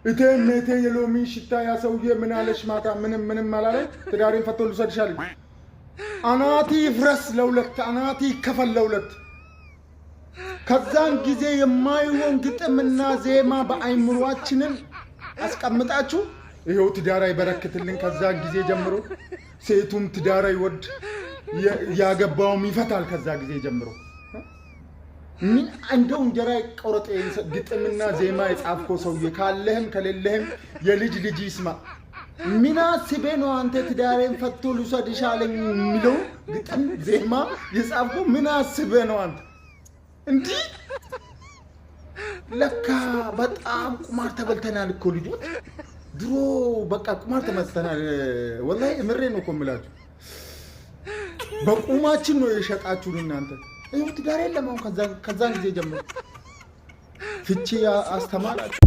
እቴ የሎሚ ሽታ ያሰውዬ ምን አለሽ ማታ ምንም አላለ ትዳሬን ፈቶ ልሰድሻለኝ አናቲ ፍረስ ለሁለት አናቲ ከፈል ለሁለት ከዛን ጊዜ የማይሆን ግጥምና ዜማ በአይምሯችንን አስቀምጣችሁ ይሄው ትዳር አይበረክትልን ከዛን ጊዜ ጀምሮ ሴቱም ትዳር አይወድ ያገባውም ይፈታል ከዛ ጊዜ ጀምሮ ምን እንደው እንጀራ ቆረጠ ግጥምና ዜማ የጻፍኮ ሰውዬ ካለህም ከሌለህም የልጅ ይስማ ምን አስቤ ነው አንተ ትዳሬን ፈቶ ልሰድሻለኝ የሚለው ግጥም ዜማ የጻፍኮ ምን አስቤ ነው አንተ እንዴ ለካ በጣም ቁማር ተበልተናል እኮ ልጆች ድሮ በቃ ቁማር ተመስተናል ወላሂ እምሬ ነው እኮ የምላችሁ በቁማችን ነው የሸጣችሁን እናንተ ይሁት ትዳር የለም አሁን ከዛን ጊዜ ጀምሮ ፍቺ አስተማራችሁ